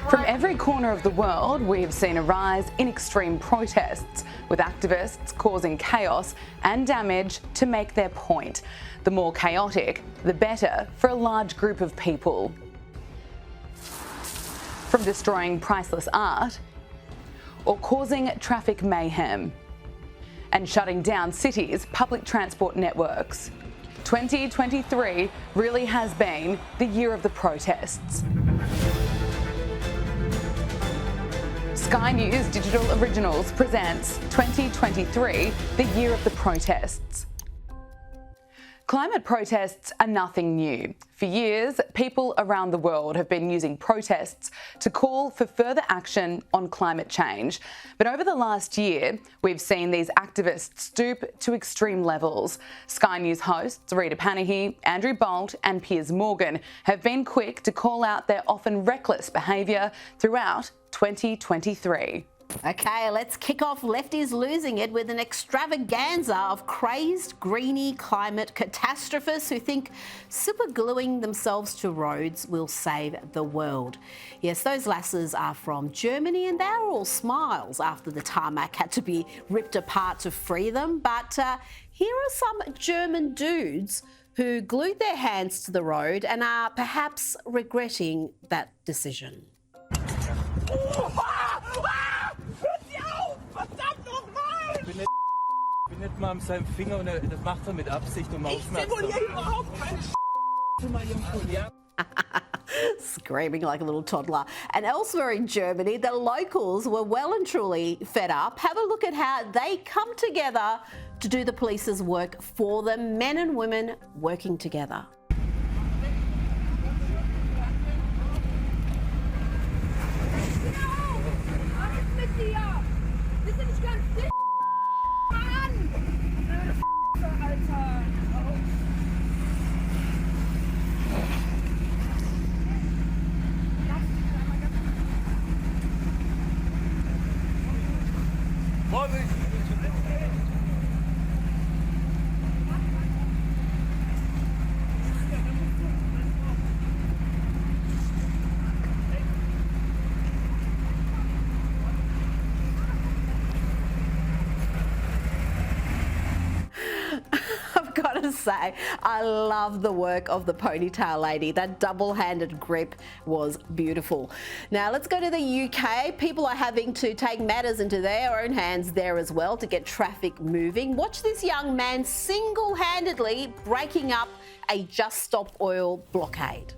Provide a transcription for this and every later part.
From every corner of the world, we've seen a rise in extreme protests, with activists causing chaos and damage to make their point. The more chaotic, the better for a large group of people. From destroying priceless art, or causing traffic mayhem, and shutting down cities' public transport networks. 2023 really has been the year of the protests. Sky News Digital Originals presents 2023, the year of the protests. Climate protests are nothing new. For years, people around the world have been using protests to call for further action on climate change. But over the last year, we've seen these activists stoop to extreme levels. Sky News hosts Rita Panahi, Andrew Bolt and Piers Morgan have been quick to call out their often reckless behaviour throughout 2023. Okay, let's kick off Lefties Losing It with an extravaganza of crazed, greeny climate catastrophists who think supergluing themselves to roads will save the world. Yes, those lasses are from Germany and they're all smiles after the tarmac had to be ripped apart to free them. But here are some German dudes who glued their hands to the road and are perhaps regretting that decision. Nicht mal mit seinem Finger und das macht er mit Absicht und Aufmerksamkeit. Ich simuliere überhaupt keine Screaming like a little toddler. And elsewhere in Germany, the locals were well and truly fed up. Have a look at how they come together to do the police's work for them, men and women working together. Say, I love the work of the ponytail lady. That double-handed grip was beautiful. Now let's go to the UK. People are having to take matters into their own hands there as well to get traffic moving. Watch this young man single-handedly breaking up a Just Stop Oil blockade.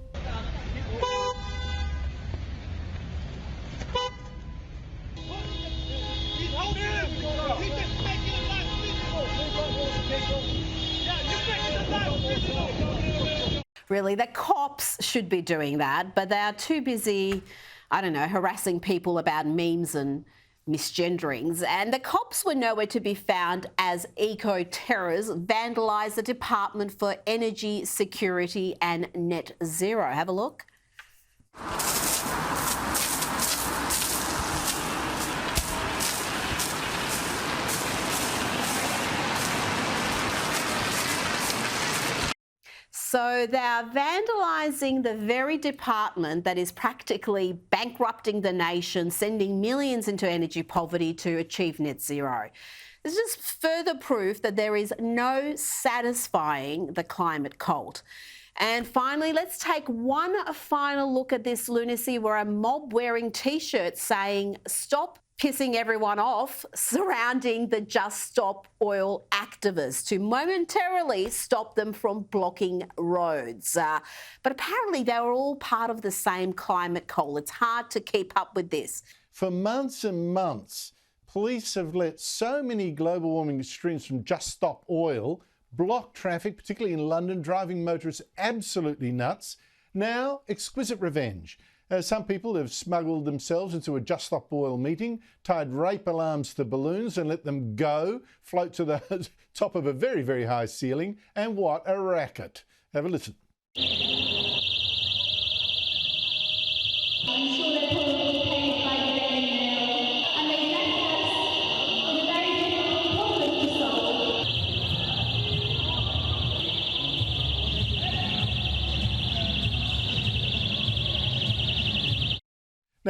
Really, the cops should be doing that, but they are too busy, I don't know, harassing people about memes and misgenderings. And the cops were nowhere to be found as eco-terrors vandalised the Department for Energy Security and Net Zero. Have a look. So they are vandalising the very department that is practically bankrupting the nation, sending millions into energy poverty to achieve net zero. This is further proof that there is no satisfying the climate cult. And finally, let's take one final look at this lunacy where a mob wearing T-shirts saying, "Stop pissing everyone off," surrounding the Just Stop Oil activists to momentarily stop them from blocking roads. But apparently they were all part of the same climate call. It's hard to keep up with this. For months and months, police have let so many global warming streams from Just Stop Oil block traffic, particularly in London, driving motorists absolutely nuts. Now, exquisite revenge. Some people have smuggled themselves into a Just Stop Oil meeting, tied rape alarms to balloons and let them go, float to the top of a very, very high ceiling. And what a racket. Have a listen.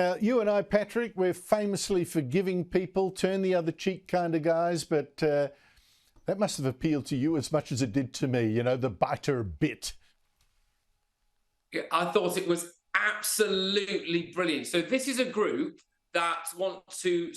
Now, you and I, Patrick, we're famously forgiving people, turn the other cheek kind of guys, but that must have appealed to you as much as it did to me, you know, the biter bit. I thought it was absolutely brilliant. So this is a group that want to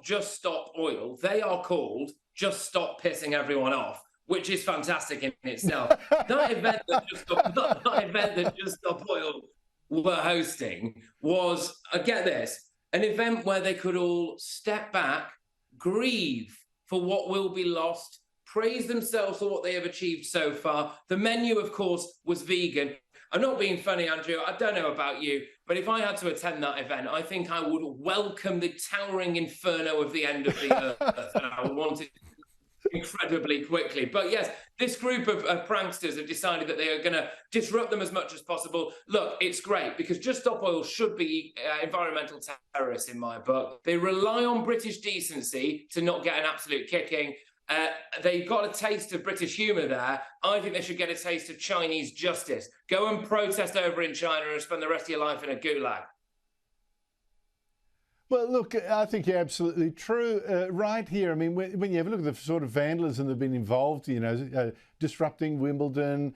Just Stop Oil. They are called Just Stop Pissing Everyone Off, which is fantastic in itself. that event that Just Stop Oil were hosting was, get this, an event where they could all step back, grieve for what will be lost, praise themselves for what they have achieved so far. The menu, of course, was vegan. I'm not being funny, Andrew. I don't know about you, but if I had to attend that event, I think I would welcome the towering inferno of the end of the earth, and I would want it incredibly quickly. But yes, this group of pranksters have decided that they are going to disrupt them as much as possible. Look, it's great because Just Stop Oil should be environmental terrorists in my book. They rely on British decency to not get an absolute kicking. They've got a taste of British humour there. I think they should get a taste of Chinese justice. Go and protest over in China and spend the rest of your life in a gulag. Well, look, I think you're absolutely true. Right here, I mean, when you have a look at the sort of vandalism that have been involved, you know, disrupting Wimbledon,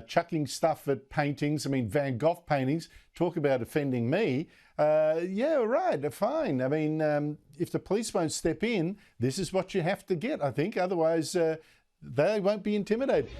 chucking stuff at paintings, I mean, Van Gogh paintings, talk about offending me. Yeah, right, fine. I mean, if the police won't step in, this is what you have to get, I think. Otherwise, they won't be intimidated.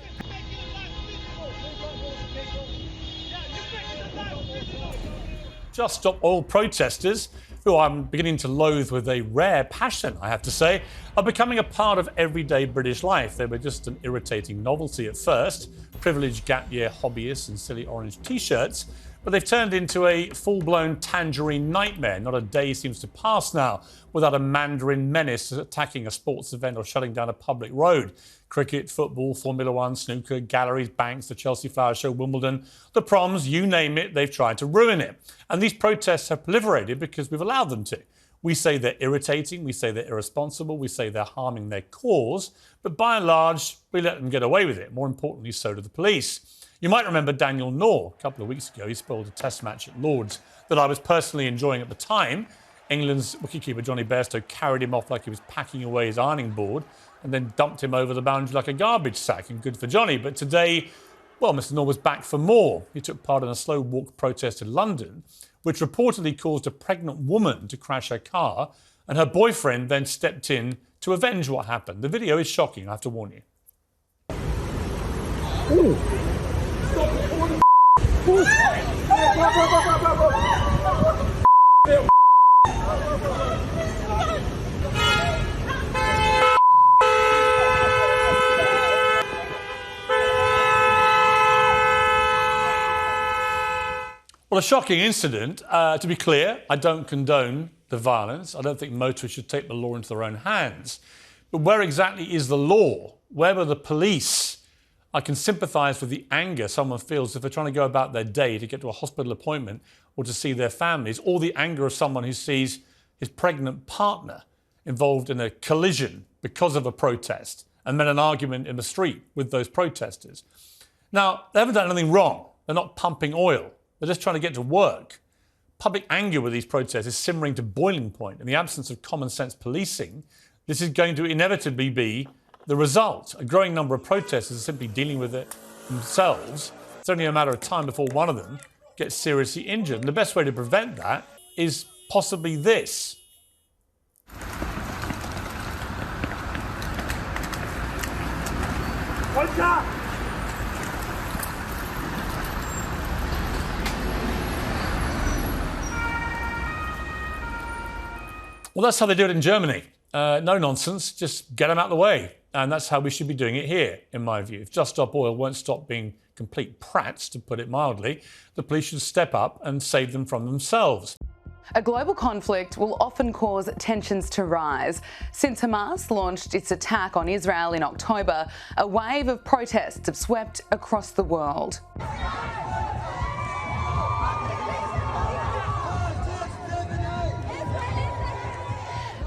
Just Stop Oil protesters, who I'm beginning to loathe with a rare passion, I have to say, are becoming a part of everyday British life. They were just an irritating novelty at first, privileged gap year hobbyists in silly orange T-shirts, but they've turned into a full-blown tangerine nightmare. Not a day seems to pass now without a Mandarin menace attacking a sports event or shutting down a public road. Cricket, football, Formula One, snooker, galleries, banks, the Chelsea Flower Show, Wimbledon, the proms, you name it, they've tried to ruin it. And these protests have proliferated because we've allowed them to. We say they're irritating, we say they're irresponsible, we say they're harming their cause, but by and large, we let them get away with it. More importantly, so do the police. You might remember Daniel Noor. A couple of weeks ago, he spoiled a test match at Lord's that I was personally enjoying at the time. England's wicketkeeper Johnny Bairstow carried him off like he was packing away his ironing board and then dumped him over the boundary like a garbage sack, and good for Johnny. But today, well, Mr Noor was back for more. He took part in a slow walk protest in London, which reportedly caused a pregnant woman to crash her car, and her boyfriend then stepped in to avenge what happened. The video is shocking, I have to warn you. Ooh. Well, a shocking incident. To be clear, I don't condone the violence. I don't think motorists should take the law into their own hands. But where exactly is the law? Where were the police? I can sympathise with the anger someone feels if they're trying to go about their day to get to a hospital appointment or to see their families, or the anger of someone who sees his pregnant partner involved in a collision because of a protest and then an argument in the street with those protesters. Now, they haven't done anything wrong. They're not pumping oil. They're just trying to get to work. Public anger with these protests is simmering to boiling point. In the absence of common sense policing, this is going to inevitably be the result. A growing number of protesters are simply dealing with it themselves. It's only a matter of time before one of them gets seriously injured. And the best way to prevent that is possibly this. What's up? Well, that's how they do it in Germany. No nonsense, just get them out of the way. And that's how we should be doing it here, in my view. If Just Stop Oil won't stop being complete prats, to put it mildly, the police should step up and save them from themselves. A global conflict will often cause tensions to rise. Since Hamas launched its attack on Israel in October, a wave of protests have swept across the world.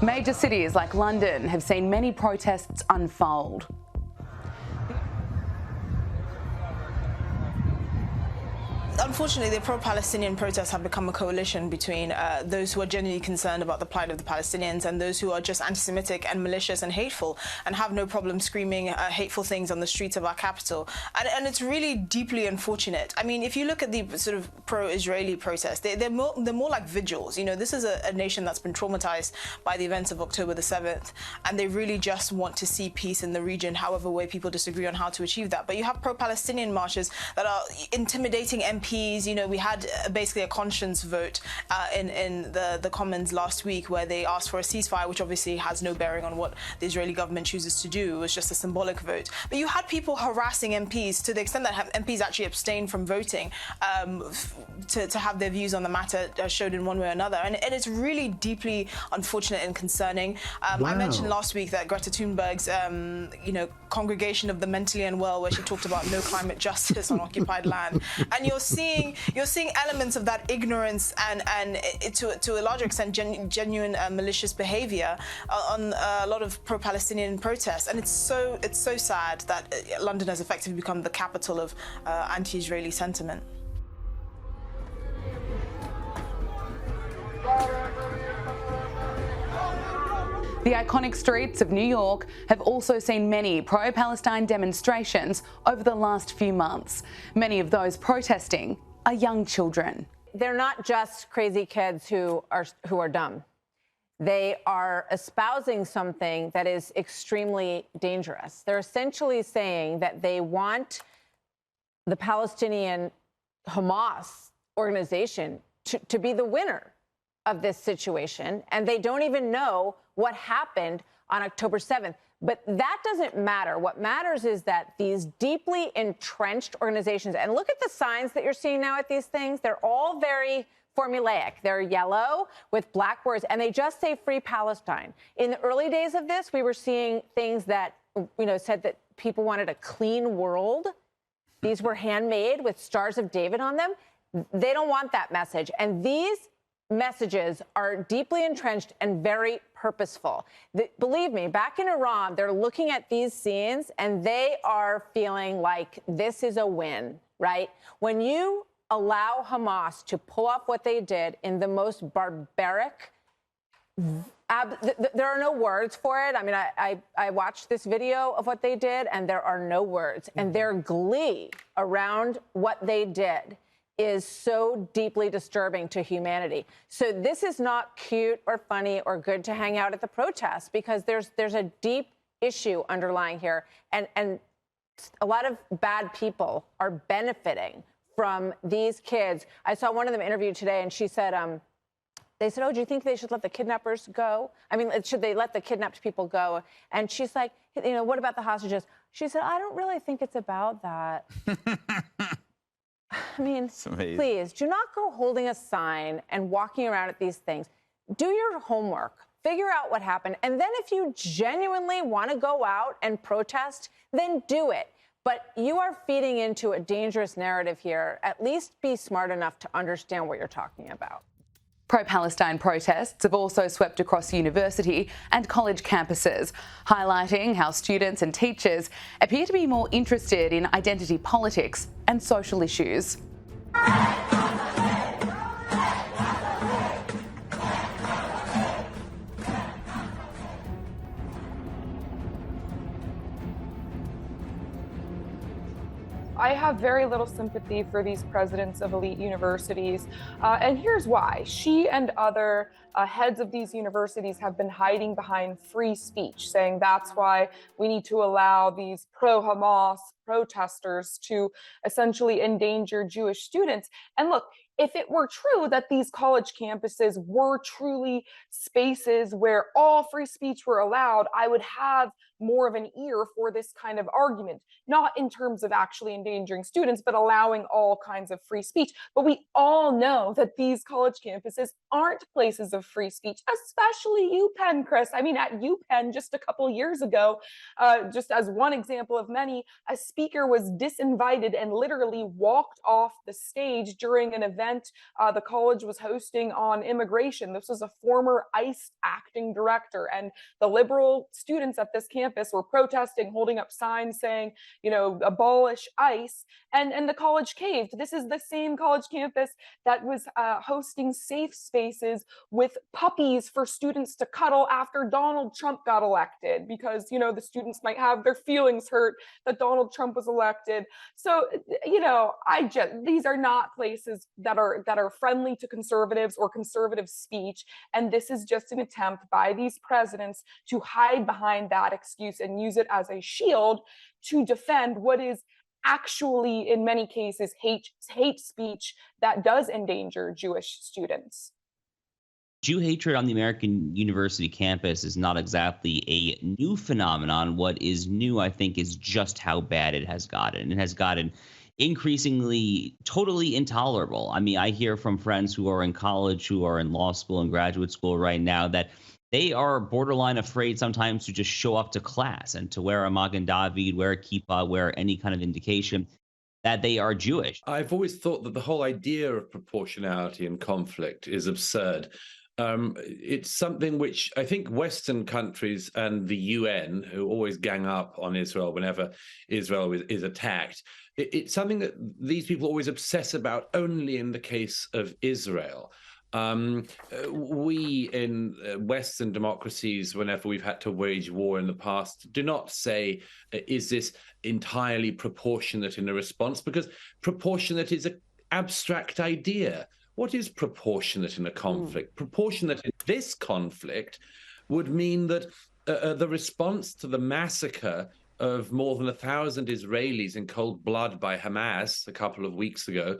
Major cities like London have seen many protests unfold. unfortunately, the pro-Palestinian protests have become a coalition between those who are genuinely concerned about the plight of the Palestinians and those who are just anti-Semitic and malicious and hateful and have no problem screaming hateful things on the streets of our capital. And it's really deeply unfortunate. I mean, if you look at the sort of pro-Israeli protests, they're more like vigils. You know, this is a nation that's been traumatized by the events of October the 7th, and they really just want to see peace in the region, however way people disagree on how to achieve that. But you have pro-Palestinian marches that are intimidating MPs. You know, we had basically a conscience vote in the Commons last week where they asked for a ceasefire, which obviously has no bearing on what the Israeli government chooses to do. It was just a symbolic vote. But you had people harassing MPs to the extent that MPs actually abstained from voting to have their views on the matter showed in one way or another. And it's really deeply unfortunate and concerning. I mentioned last week that Greta Thunberg's, congregation of the mentally unwell, where she talked about no climate justice on occupied land. And you're seeing elements of that ignorance and to a larger extent genuine malicious behaviour on a lot of pro-Palestinian protests. And it's so sad that London has effectively become the capital of anti-Israeli sentiment. The iconic streets of New York have also seen many pro-Palestine demonstrations over the last few months. Many of those protesting are young children. They're not just crazy kids who are dumb. They are espousing something that is extremely dangerous. They're essentially saying that they want the Palestinian Hamas organization to be the winner of this situation, and they don't even know what happened on October 7th. But that doesn't matter. What matters is that these deeply entrenched organizations, and look at the signs that you're seeing now at these things, they're all very formulaic. They're yellow with black words, and they just say Free Palestine. In the early days of this, we were seeing things that, said that people wanted a clean world. These were handmade with Stars of David on them. They don't want that message. And these messages are deeply entrenched and very purposeful. Believe me, back in Iran, they're looking at these scenes and they are feeling like this is a win, right? When you allow Hamas to pull off what they did in the most barbaric, there are no words for it. I mean, I watched this video of what they did and there are no words. And their glee around what they did is so deeply disturbing to humanity. So this is not cute or funny or good to hang out at the protests, because there's a deep issue underlying here. And a lot of bad people are benefiting from these kids. I saw one of them interviewed today, and she said, they said, oh, do you think they should let the kidnappers go? I mean, should they let the kidnapped people go? And she's like, what about the hostages? She said, I don't really think it's about that. I mean, please, do not go holding a sign and walking around at these things. Do your homework. Figure out what happened. And then if you genuinely want to go out and protest, then do it. But you are feeding into a dangerous narrative here. At least be smart enough to understand what you're talking about. Pro-Palestine protests have also swept across university and college campuses, highlighting how students and teachers appear to be more interested in identity politics and social issues. I have very little sympathy for these presidents of elite universities, and here's why. She and other heads of these universities have been hiding behind free speech, saying that's why we need to allow these pro-Hamas protesters to essentially endanger Jewish students. And look, if it were true that these college campuses were truly spaces where all free speech were allowed, I would have more of an ear for this kind of argument, not in terms of actually endangering students, but allowing all kinds of free speech. But we all know that these college campuses aren't places of free speech, especially UPenn, Chris. I mean, at UPenn just a couple years ago, just as one example of many, a speaker was disinvited and literally walked off the stage during an event event the college was hosting on immigration. This was a former ICE acting director, and the liberal students at this campus were protesting, holding up signs saying, you know, abolish ICE, and the college caved. This is the same college campus that was hosting safe spaces with puppies for students to cuddle after Donald Trump got elected, because, you know, the students might have their feelings hurt that Donald Trump was elected. So, you know, these are not places that are friendly to conservatives or conservative speech, and this is just an attempt by these presidents to hide behind that excuse and use it as a shield to defend what is actually, in many cases, hate speech that does endanger Jewish students. Jew hatred on the American university campus is not exactly a new phenomenon. What is new, I think, is just how bad it has gotten. It has gotten increasingly totally intolerable. I mean, I hear from friends who are in college, who are in law school and graduate school right now, that they are borderline afraid sometimes to just show up to class and to wear a Magen David, wear a kippah, wear any kind of indication that they are Jewish. I've always thought that the whole idea of proportionality in conflict is absurd. It's something which I think Western countries and the UN, who always gang up on Israel whenever Israel is attacked, it's something that these people always obsess about only in the case of Israel. We in Western democracies, whenever we've had to wage war in the past, do not say, is this entirely proportionate in a response? Because proportionate is an abstract idea. What is proportionate in a conflict? Proportionate in this conflict would mean that the response to the massacre of more than 1,000 Israelis in cold blood by Hamas a couple of weeks ago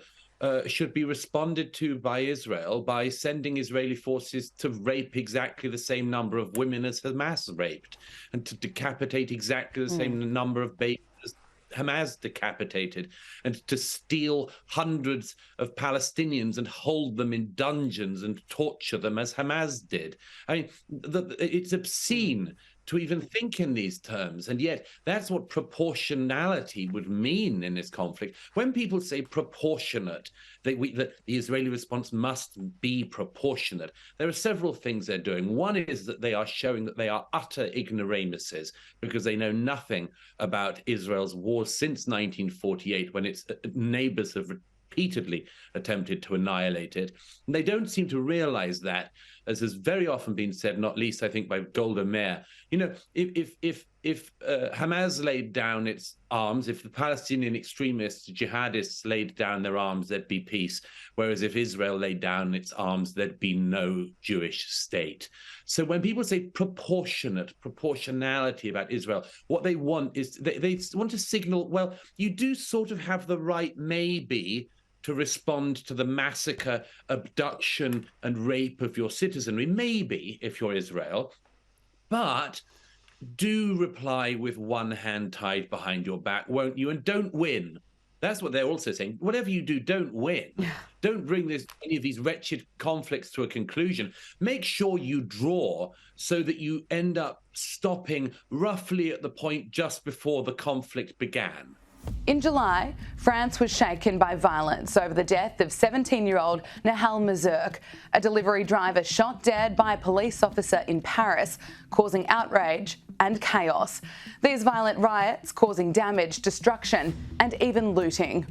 should be responded to by Israel by sending Israeli forces to rape exactly the same number of women as Hamas raped, and to decapitate exactly the same number of babies as Hamas decapitated, and to steal hundreds of Palestinians and hold them in dungeons and torture them as Hamas did. I mean, it's obscene to even think in these terms. And yet that's what proportionality would mean in this conflict. When people say proportionate, that the Israeli response must be proportionate, there are several things they're doing. One is that they are showing that they are utter ignoramuses, because they know nothing about Israel's war since 1948, when its neighbors have repeatedly attempted to annihilate it. And they don't seem to realize that, as has very often been said, not least, I think, by Golda Meir. You know, if Hamas laid down its arms, if the Palestinian extremists, jihadists laid down their arms, there'd be peace. Whereas if Israel laid down its arms, there'd be no Jewish state. So when people say proportionality about Israel, what they want is, they want to signal, well, you do sort of have the right, maybe, to respond to the massacre, abduction, and rape of your citizenry, maybe, if you're Israel, but do reply with one hand tied behind your back, won't you? And don't win. That's what they're also saying. Whatever you do, don't win. Don't bring any of these wretched conflicts to a conclusion. Make sure you draw so that you end up stopping roughly at the point just before the conflict began. In July, France was shaken by violence over the death of 17-year-old Nahel Merzouk, a delivery driver shot dead by a police officer in Paris, causing outrage and chaos. These violent riots causing damage, destruction, and even looting.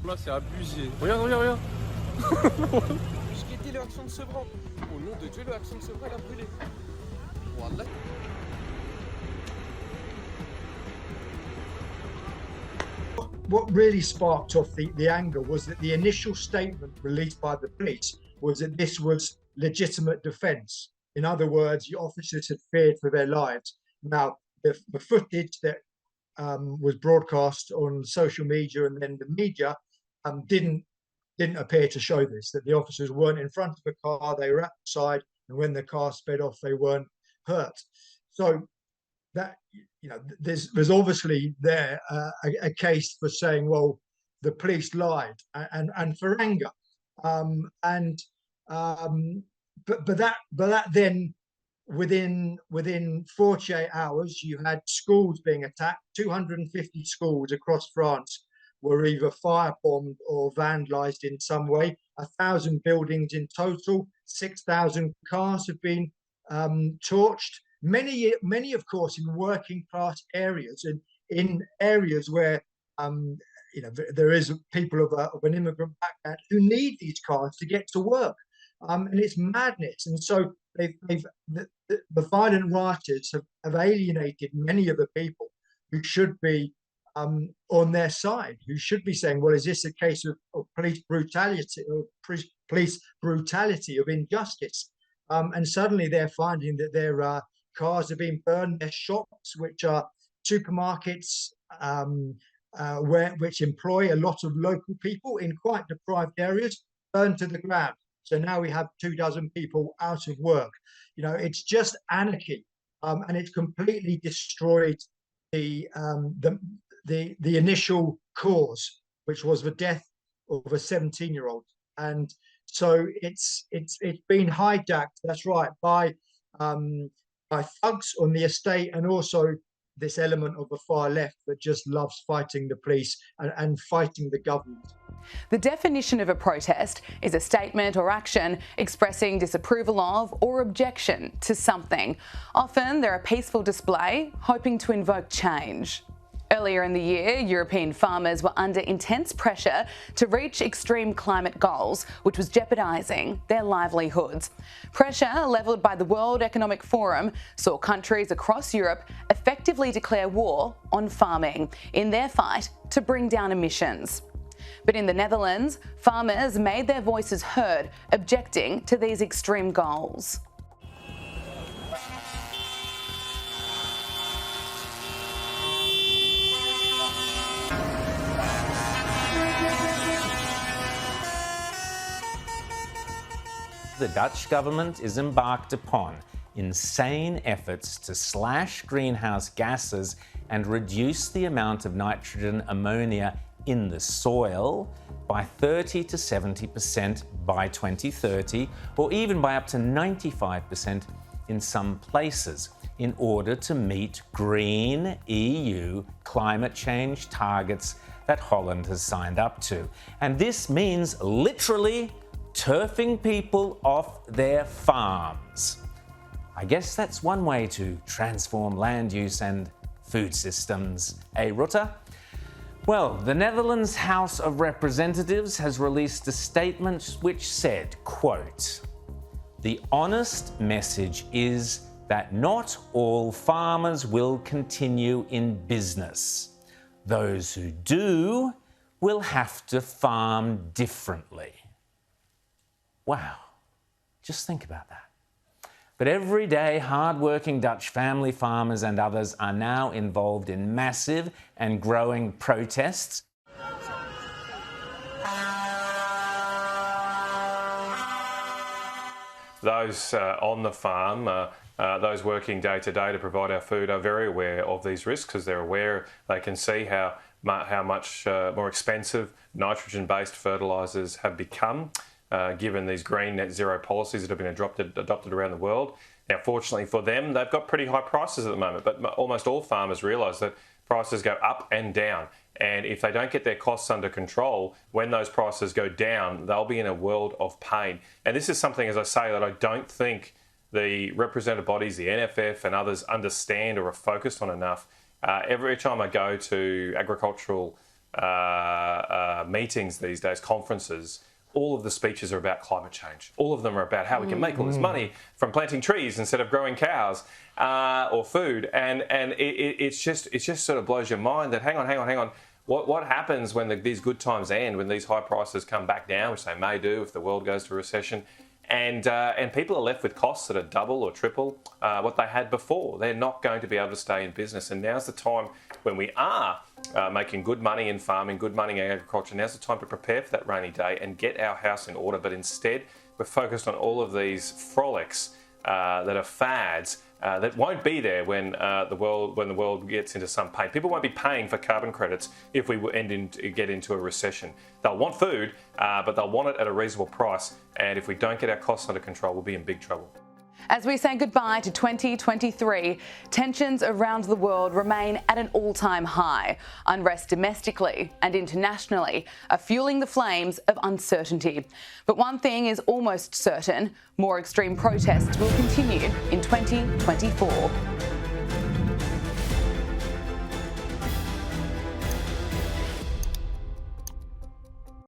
Là, c'est abusé. Regarde, regarde, regarde. Je guettais le accent de Sevran. Au nom de Dieu, le accent de Sevran, il a brûlé. Wallah. What really sparked off the anger was that the initial statement released by the police was that this was legitimate defence. In other words, the officers had feared for their lives. Now, the footage that was broadcast on social media and then the media didn't appear to show this, that the officers weren't in front of the car, they were outside, and when the car sped off, they weren't hurt. So that, you know, there's obviously there a case for saying, well, the police lied, and for anger, that then within 48 hours, you had schools being attacked. 250 schools across France were either firebombed or vandalized in some way. 1,000 buildings in total. 6,000 cars have been torched. Many, of course, in working class areas and in areas where there is people of an immigrant background who need these cars to get to work. And it's madness. And so the violent rioters have alienated many of the people who should be on their side, who should be saying, well, is this a case of police brutality, of injustice? And suddenly they're finding that their cars are being burned, their shops, which are supermarkets, which employ a lot of local people in quite deprived areas, burned to the ground. So now we have 24 people out of work. It's just anarchy, and it's completely destroyed the initial cause, which was the death of a 17-year-old. And so it's been hijacked. That's right, by thugs on the estate, and also this element of the far left that just loves fighting the police and fighting the government. The definition of a protest is a statement or action expressing disapproval of or objection to something. Often they're a peaceful display hoping to invoke change. Earlier in the year, European farmers were under intense pressure to reach extreme climate goals, which was jeopardising their livelihoods. Pressure levelled by the World Economic Forum saw countries across Europe effectively declare war on farming in their fight to bring down emissions. But in the Netherlands, farmers made their voices heard, objecting to these extreme goals. The Dutch government is embarked upon insane efforts to slash greenhouse gases and reduce the amount of nitrogen ammonia in the soil by 30 to 70% by 2030, or even by up to 95% in some places, in order to meet green EU climate change targets that Holland has signed up to. And this means literally turfing people off their farms. I guess that's one way to transform land use and food systems, eh, Rutte? Well, the Netherlands House of Representatives has released a statement which said, quote, "The honest message is that not all farmers will continue in business. Those who do will have to farm differently." Wow, just think about that. But everyday hard-working Dutch family farmers and others are now involved in massive and growing protests. Those on the farm, those working day to day to provide our food, are very aware of these risks, because they're aware, they can see how much more expensive nitrogen-based fertilisers have become, given these green net zero policies that have been adopted around the world. Now, fortunately for them, they've got pretty high prices at the moment, but almost all farmers realise that prices go up and down. And if they don't get their costs under control, when those prices go down, they'll be in a world of pain. And this is something, as I say, that I don't think the representative bodies, the NFF and others, understand or are focused on enough. Every time I go to agricultural meetings these days, conferences, all of the speeches are about climate change. All of them are about how we can make all this money from planting trees instead of growing cows or food. And it just sort of blows your mind that, hang on. What happens when these good times end, when these high prices come back down, which they may do if the world goes to recession, and people are left with costs that are double or triple what they had before? They're not going to be able to stay in business. And now's the time when we are making good money in farming, good money in agriculture. Now's the time to prepare for that rainy day and get our house in order. But instead, we're focused on all of these frolics that are fads that won't be there when the world gets into some pain. People won't be paying for carbon credits if we get into a recession. They'll want food, but they'll want it at a reasonable price. And if we don't get our costs under control, we'll be in big trouble. As we say goodbye to 2023, tensions around the world remain at an all-time high. Unrest domestically and internationally are fueling the flames of uncertainty. But one thing is almost certain: more extreme protests will continue in 2024.